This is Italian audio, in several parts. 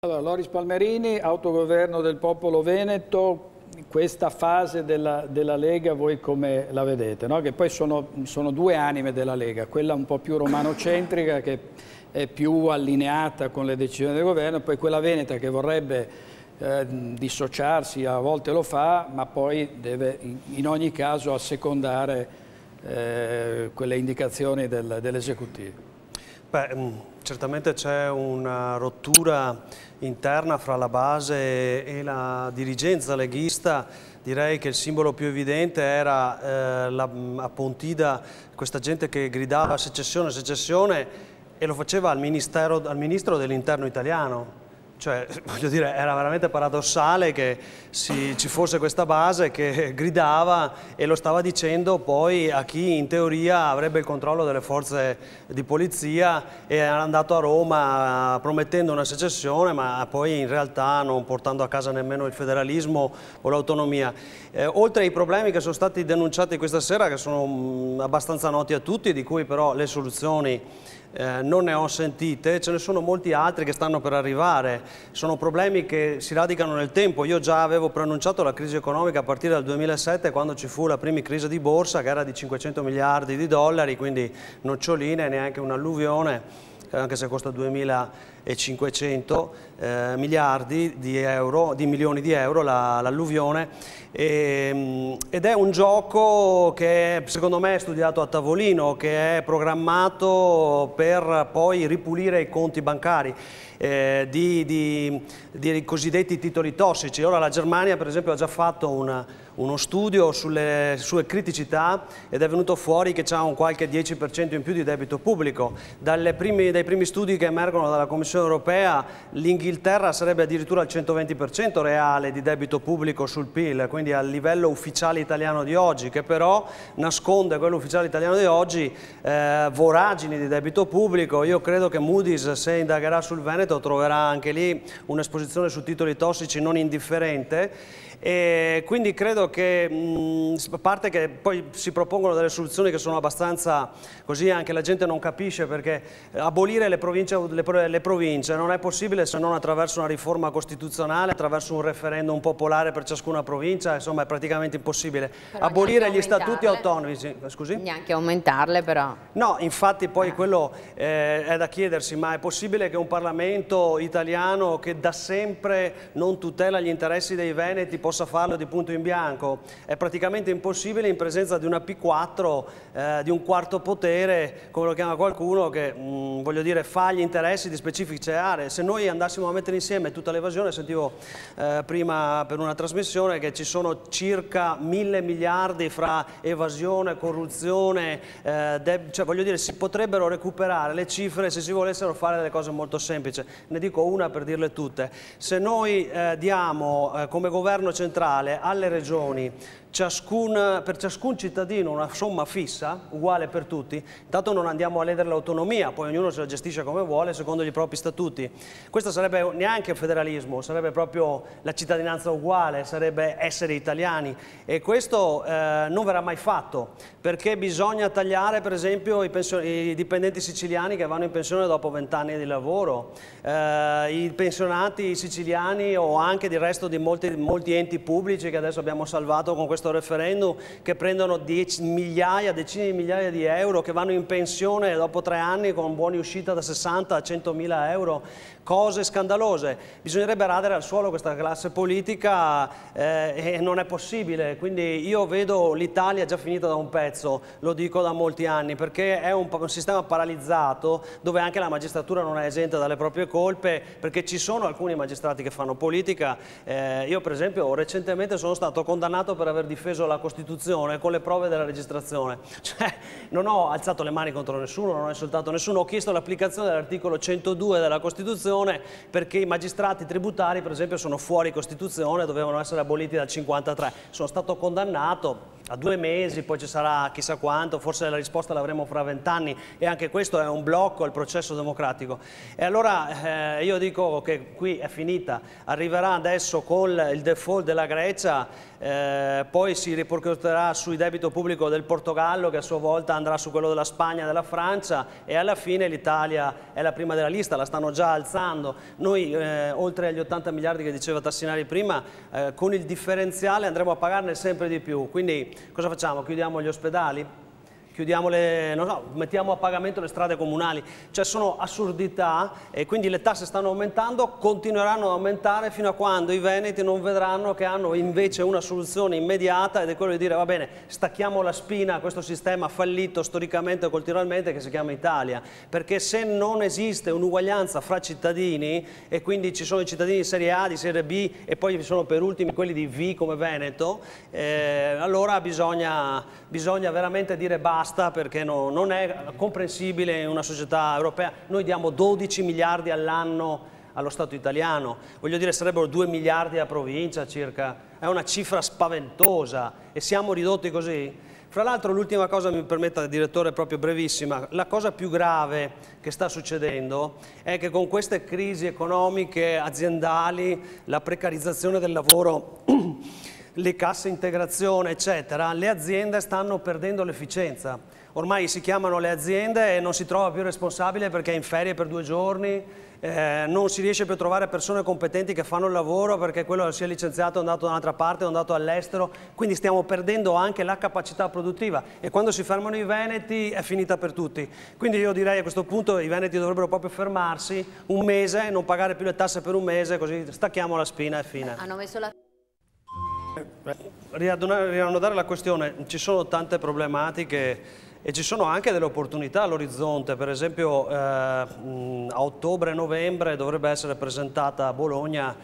Allora, Loris Palmerini, autogoverno del popolo veneto, questa fase della Lega voi come la vedete? No? Che poi sono due anime della Lega, quella un po' più romanocentrica che è più allineata con le decisioni del governo, e poi quella veneta che vorrebbe dissociarsi, a volte lo fa, ma poi deve in ogni caso assecondare quelle indicazioni dell'esecutivo. Beh, certamente c'è una rottura interna fra la base e la dirigenza leghista. Direi che il simbolo più evidente era a Pontida questa gente che gridava secessione, secessione, e lo faceva al ministro dell'interno italiano. Cioè, voglio dire, era veramente paradossale che ci fosse questa base che gridava e lo stava dicendo poi a chi in teoria avrebbe il controllo delle forze di polizia, e era andato a Roma promettendo una secessione, ma poi in realtà non portando a casa nemmeno il federalismo o l'autonomia. Oltre ai problemi che sono stati denunciati questa sera, che sono abbastanza noti a tutti, di cui però le soluzioni non ne ho sentite, ce ne sono molti altri che stanno per arrivare. Sono problemi che si radicano nel tempo. Io già avevo preannunciato la crisi economica a partire dal 2007, quando ci fu la prima crisi di borsa, che era di 500 miliardi di dollari, quindi noccioline, neanche un'alluvione, anche se costa 2.500 miliardi di milioni di euro l'alluvione, ed è un gioco che secondo me è studiato a tavolino, che è programmato per poi ripulire i conti bancari di cosiddetti titoli tossici. Ora la Germania per esempio ha già fatto uno studio sulle sue criticità, ed è venuto fuori che c'ha un qualche 10% in più di debito pubblico. Dai primi studi che emergono dalla Commissione europea, l'Inghilterra sarebbe addirittura al 120% reale di debito pubblico sul PIL, quindi al livello ufficiale italiano di oggi, che però nasconde, quello ufficiale italiano di oggi, voragini di debito pubblico. Io credo che Moody's, se indagherà sul Veneto, troverà anche lì un'esposizione su titoli tossici non indifferente. E quindi credo che, a parte che poi si propongono delle soluzioni che sono abbastanza così, anche la gente non capisce, perché abolire le province non è possibile se non attraverso una riforma costituzionale, attraverso un referendum popolare per ciascuna provincia, insomma è praticamente impossibile. Però abolire gli statuti autonomi, scusi? Neanche aumentarle però. No, infatti poi quello è da chiedersi, ma è possibile che un Parlamento italiano che da sempre non tutela gli interessi dei veneti possa farlo di punto in bianco? È praticamente impossibile in presenza di una P4, di un quarto potere, come lo chiama qualcuno, che voglio dire fa gli interessi di specifiche aree. Se noi andassimo a mettere insieme tutta l'evasione, sentivo prima per una trasmissione che ci sono circa 1.000 miliardi fra evasione, corruzione, cioè voglio dire si potrebbero recuperare le cifre se si volessero fare delle cose molto semplici. Ne dico una per dirle tutte: se noi diamo come governo centrale alle regioni per ciascun cittadino una somma fissa, uguale per tutti, intanto non andiamo a ledere l'autonomia, poi ognuno se la gestisce come vuole secondo i propri statuti. Questo sarebbe neanche federalismo, sarebbe proprio la cittadinanza uguale, sarebbe essere italiani, e questo non verrà mai fatto, perché bisogna tagliare per esempio i dipendenti siciliani che vanno in pensione dopo 20 anni di lavoro, i pensionati siciliani, o anche del resto di molti enti pubblici che adesso abbiamo salvato con questo referendum, che prendono decine di migliaia di euro, che vanno in pensione dopo 3 anni con buoni uscita da 60 a 100.000 euro, cose scandalose. Bisognerebbe radere al suolo questa classe politica e non è possibile. Quindi io vedo l'Italia già finita da un pezzo, lo dico da molti anni, perché è un sistema paralizzato dove anche la magistratura non è esente dalle proprie colpe, perché ci sono alcuni magistrati che fanno politica. Io per esempio recentemente sono stato condannato per aver difeso la Costituzione con le prove della registrazione. Cioè, non ho alzato le mani contro nessuno, non ho insultato nessuno, ho chiesto l'applicazione dell'articolo 102 della Costituzione, perché i magistrati tributari per esempio sono fuori Costituzione, dovevano essere aboliti dal 1953. Sono stato condannato a 2 mesi, poi ci sarà chissà quanto, forse la risposta l'avremo fra 20 anni, e anche questo è un blocco al processo democratico. E allora io dico che qui è finita, arriverà adesso con il default della Grecia, poi si ripercuoterà sul debito pubblico del Portogallo, che a sua volta andrà su quello della Spagna e della Francia, e alla fine l'Italia è la prima della lista, la stanno già alzando. alzando. Noi, oltre agli 80 miliardi che diceva Tassinari prima, con il differenziale andremo a pagarne sempre di più. Quindi cosa facciamo? Chiudiamo gli ospedali? Chiudiamo non so, mettiamo a pagamento le strade comunali, cioè sono assurdità e quindi le tasse stanno aumentando, continueranno ad aumentare fino a quando i veneti non vedranno che hanno invece una soluzione immediata, ed è quello di dire va bene, stacchiamo la spina a questo sistema fallito storicamente e culturalmente che si chiama Italia, perché se non esiste un'uguaglianza fra cittadini e quindi ci sono i cittadini di serie A, di serie B e poi vi sono per ultimi quelli di V come Veneto, allora bisogna veramente dire basta, perché non è comprensibile in una società europea. Noi diamo 12 miliardi all'anno allo Stato italiano, voglio dire sarebbero 2 miliardi a provincia circa, è una cifra spaventosa e siamo ridotti così. Fra l'altro l'ultima cosa, mi permetta direttore, proprio brevissima, la cosa più grave che sta succedendo è che con queste crisi economiche, aziendali, la precarizzazione del lavoro, le casse integrazione eccetera, le aziende stanno perdendo l'efficienza. Ormai si chiamano le aziende e non si trova più responsabile perché è in ferie per 2 giorni, non si riesce più a trovare persone competenti che fanno il lavoro perché quello si è licenziato, è andato da un'altra parte, è andato all'estero, quindi stiamo perdendo anche la capacità produttiva e quando si fermano i veneti è finita per tutti. Quindi io direi a questo punto i veneti dovrebbero proprio fermarsi un mese, non pagare più le tasse per un mese, così stacchiamo la spina e fine. Hanno messo la... Riannodare la questione, ci sono tante problematiche e ci sono anche delle opportunità all'orizzonte. Per esempio a ottobre-novembre dovrebbe essere presentata a Bologna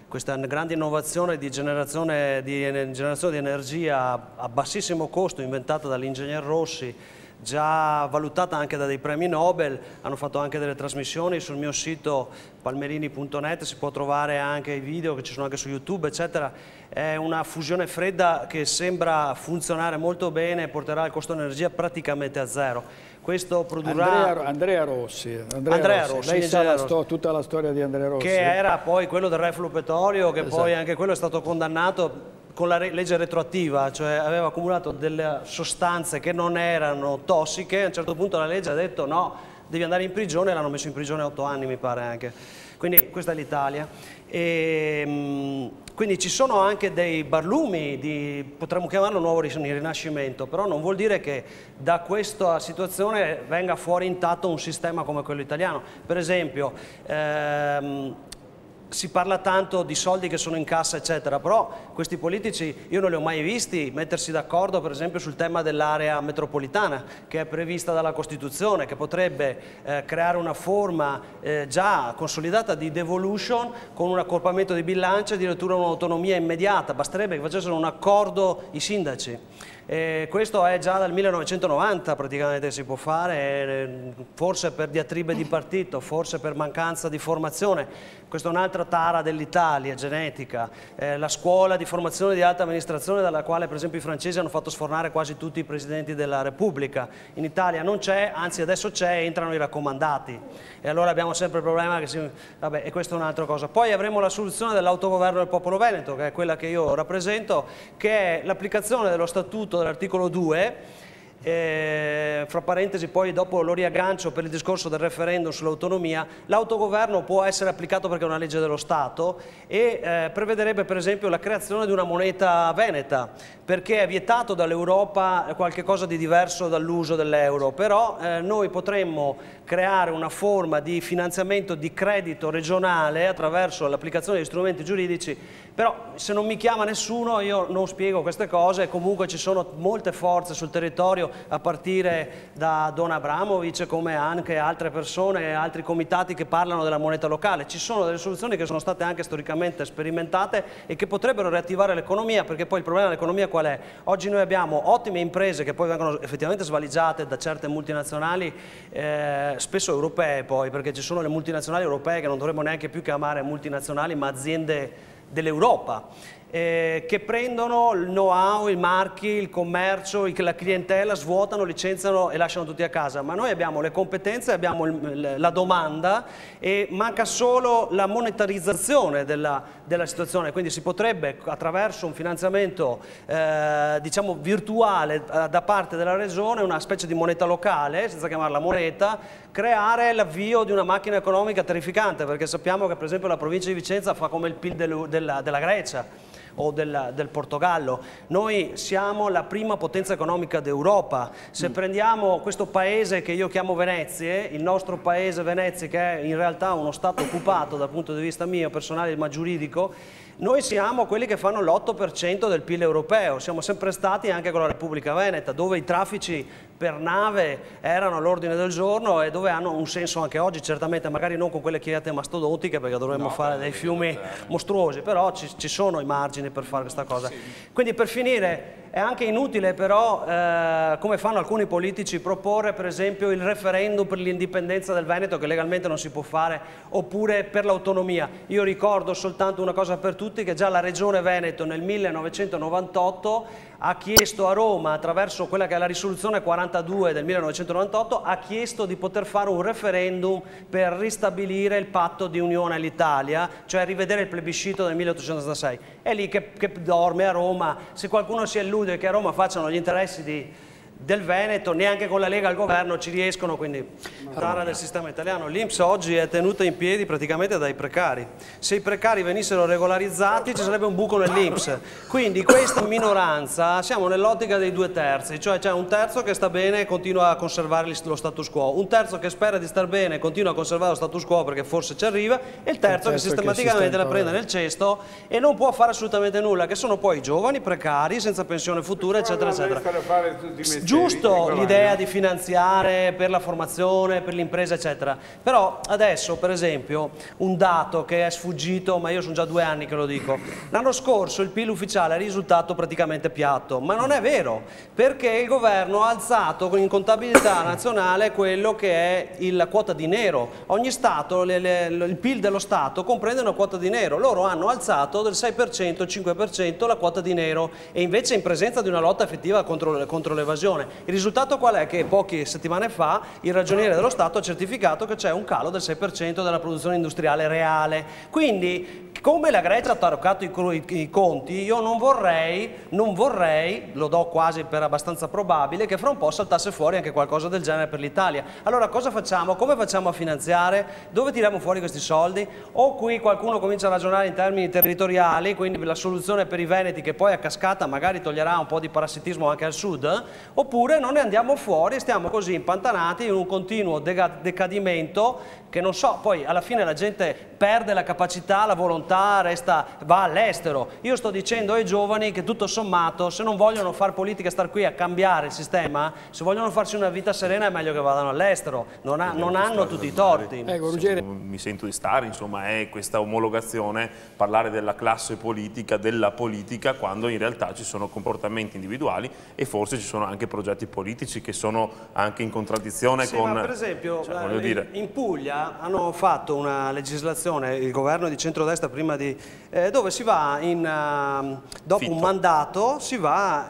questa grande innovazione di generazione di energia a bassissimo costo inventata dall'ingegner Rossi, già valutata anche da dei premi Nobel. Hanno fatto anche delle trasmissioni sul mio sito palmerini.net, si può trovare anche i video che ci sono anche su YouTube eccetera. È una fusione fredda che sembra funzionare molto bene e porterà il costo dell'energia praticamente a zero. Questo produrrà... Andrea Rossi. Lei sa tutta la storia di Andrea Rossi. Che era poi quello del refluo petrolio, che esatto. Poi anche quello è stato condannato con la legge retroattiva, cioè aveva accumulato delle sostanze che non erano tossiche. A un certo punto la legge ha detto no, devi andare in prigione, e l'hanno messo in prigione 8 anni mi pare anche. Quindi questa è l'Italia. Quindi ci sono anche dei barlumi, potremmo chiamarlo nuovo rinascimento, però non vuol dire che da questa situazione venga fuori intatto un sistema come quello italiano. Per esempio, si parla tanto di soldi che sono in cassa eccetera, però questi politici io non li ho mai visti mettersi d'accordo per esempio sul tema dell'area metropolitana che è prevista dalla Costituzione, che potrebbe creare una forma già consolidata di devolution con un accorpamento di bilancio e addirittura un'autonomia immediata. Basterebbe che facessero un accordo i sindaci. Questo è già dal 1990 praticamente si può fare, forse per diatribe di partito, forse per mancanza di formazione. Questa è un'altra tara dell'Italia, genetica, la scuola di formazione di alta amministrazione dalla quale per esempio i francesi hanno fatto sfornare quasi tutti i presidenti della Repubblica. In Italia non c'è, anzi adesso c'è, entrano i raccomandati e allora abbiamo sempre il problema che vabbè, e questa è un'altra cosa. Poi avremo la soluzione dell'autogoverno del popolo veneto, che è quella che io rappresento, che è l'applicazione dello statuto dell'articolo 2, fra parentesi poi dopo lo riaggancio per il discorso del referendum sull'autonomia. L'autogoverno può essere applicato perché è una legge dello Stato e prevederebbe per esempio la creazione di una moneta veneta, perché è vietato dall'Europa qualche cosa di diverso dall'uso dell'euro, però noi potremmo creare una forma di finanziamento di credito regionale attraverso l'applicazione di strumenti giuridici. Però se non mi chiama nessuno io non spiego queste cose, comunque ci sono molte forze sul territorio a partire da Don Abramovic come anche altre persone, altri comitati che parlano della moneta locale. Ci sono delle soluzioni che sono state anche storicamente sperimentate e che potrebbero riattivare l'economia, perché poi il problema dell'economia qual è? Oggi noi abbiamo ottime imprese che poi vengono effettivamente svaligiate da certe multinazionali, spesso europee poi, perché ci sono le multinazionali europee che non dovremmo neanche più chiamare multinazionali ma aziende dell'Europa, che prendono il know-how, i marchi, il commercio, la clientela, svuotano, licenziano e lasciano tutti a casa. Ma noi abbiamo le competenze, abbiamo la domanda e manca solo la monetarizzazione della situazione. Quindi si potrebbe attraverso un finanziamento diciamo virtuale da parte della regione, una specie di moneta locale, senza chiamarla moneta, creare l'avvio di una macchina economica terrificante, perché sappiamo che per esempio la provincia di Vicenza fa come il PIL della Grecia o del Portogallo. Noi siamo la prima potenza economica d'Europa. Se prendiamo questo paese che io chiamo Venezia, il nostro paese Venezia, che è in realtà uno stato occupato dal punto di vista mio personale ma giuridico, noi siamo quelli che fanno l'8% del PIL europeo, siamo sempre stati anche con la Repubblica Veneta, dove i traffici per nave erano all'ordine del giorno e dove hanno un senso anche oggi, certamente magari non con quelle chiate mastodontiche, perché dovremmo fare dei fiumi mostruosi, però ci sono i margini per fare questa cosa. Quindi per finire, è anche inutile però, come fanno alcuni politici, proporre per esempio il referendum per l'indipendenza del Veneto, che legalmente non si può fare, oppure per l'autonomia. Io ricordo soltanto una cosa per tutti, che già la Regione Veneto nel 1998 ha chiesto a Roma, attraverso quella che è la risoluzione 42 del 1998, ha chiesto di poter fare un referendum per ristabilire il patto di unione all'Italia, cioè rivedere il plebiscito del 1866. È lì che dorme a Roma. Se qualcuno si illude che a Roma facciano gli interessi del Veneto, neanche con la Lega al governo ci riescono, quindi tara del sistema italiano. L'INPS oggi è tenuta in piedi praticamente dai precari. Se i precari venissero regolarizzati ci sarebbe un buco nell'INPS, quindi questa minoranza siamo nell'ottica dei 2/3, cioè c'è un terzo che sta bene e continua a conservare lo status quo, un terzo che spera di star bene e continua a conservare lo status quo perché forse ci arriva, e il terzo che sistematicamente la prende nel cesto e non può fare assolutamente nulla, che sono poi i giovani precari senza pensione futura, eccetera eccetera. Giusto l'idea di finanziare per la formazione, per l'impresa, eccetera, però adesso per esempio un dato che è sfuggito, ma io sono già 2 anni che lo dico, l'anno scorso il PIL ufficiale è risultato praticamente piatto, ma non è vero, perché il governo ha alzato in contabilità nazionale quello che è la quota di nero. Ogni Stato, il PIL dello Stato comprende una quota di nero, loro hanno alzato del 6%, il 5% la quota di nero, e invece in presenza di una lotta effettiva contro l'evasione. Il risultato qual è? Che poche settimane fa il ragioniere dello Stato ha certificato che c'è un calo del 6% della produzione industriale reale. Quindi, come la Grecia ha taroccato i conti, io non vorrei, lo do quasi per abbastanza probabile, che fra un po' saltasse fuori anche qualcosa del genere per l'Italia. Allora cosa facciamo? Come facciamo a finanziare? Dove tiriamo fuori questi soldi? O qui qualcuno comincia a ragionare in termini territoriali, quindi la soluzione per i veneti, che poi a cascata magari toglierà un po' di parassitismo anche al sud, oppure non ne andiamo fuori e stiamo così impantanati in un continuo decadimento che non so, poi alla fine la gente perde la capacità, la volontà, va all'estero. Io sto dicendo ai giovani che tutto sommato, se non vogliono fare politica, star qui a cambiare il sistema, se vogliono farsi una vita serena è meglio che vadano all'estero, non hanno tutti i torti. Mi sento di stare, insomma, è questa omologazione, parlare della classe politica, della politica, quando in realtà ci sono comportamenti individuali e forse ci sono anche progetti politici che sono anche in contraddizione con... Ma per esempio, in Puglia hanno fatto una legislazione, il governo di centrodestra prima di... dove si va dopo un mandato, si va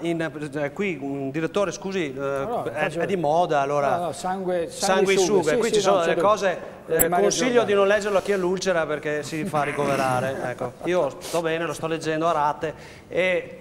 qui un direttore, scusi, è di moda, allora... sanguisuga, sì, qui ci sono delle cose... consiglio di non leggerlo a chi ha l'ulcera perché si fa ricoverare. Ecco, io sto bene, lo sto leggendo a rate, e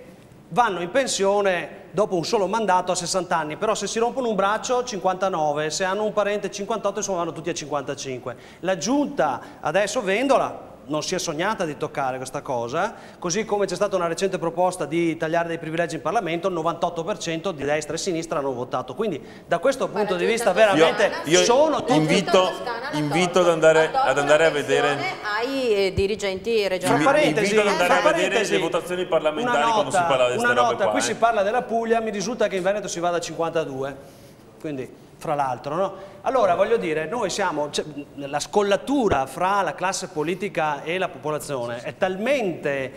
vanno in pensione dopo un solo mandato a 60 anni, però se si rompono un braccio 59, se hanno un parente 58, insomma vanno tutti a 55. La giunta adesso Vendola non si è sognata di toccare questa cosa, così come c'è stata una recente proposta di tagliare dei privilegi in Parlamento, il 98% di destra e sinistra hanno votato, quindi da questo punto di vista veramente sono tutti... Invito ad andare a vedere ai dirigenti regionali. Invito ad andare a vedere le votazioni parlamentari quando si parla di queste robe qua. Qui si parla della Puglia, mi risulta che in Veneto si vada a 52, quindi... fra l'altro, no? Allora, voglio dire, noi siamo, la scollatura fra la classe politica e la popolazione è talmente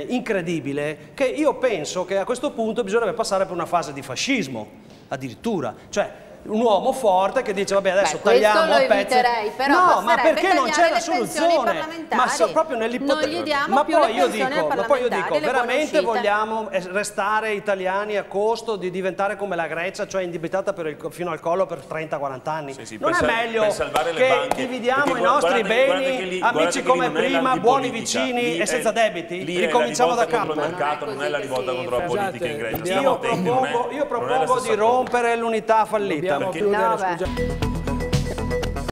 incredibile che io penso che a questo punto bisognerebbe passare per una fase di fascismo, addirittura, cioè un uomo forte che dice vabbè adesso tagliamo a pezzi. Però no, ma perché non c'è la soluzione? Ma proprio nell'ipotesi. Ma poi io dico, veramente vogliamo restare italiani a costo di diventare come la Grecia, cioè indebitata fino al collo per 30-40 anni? Non è meglio che dividiamo i nostri beni, amici come prima, buoni vicini e senza debiti? Ricominciamo da capo. Non è la rivolta contro la politica in Grecia. Io propongo di rompere l'unità fallita. Dobbiamo chiudere, scusa.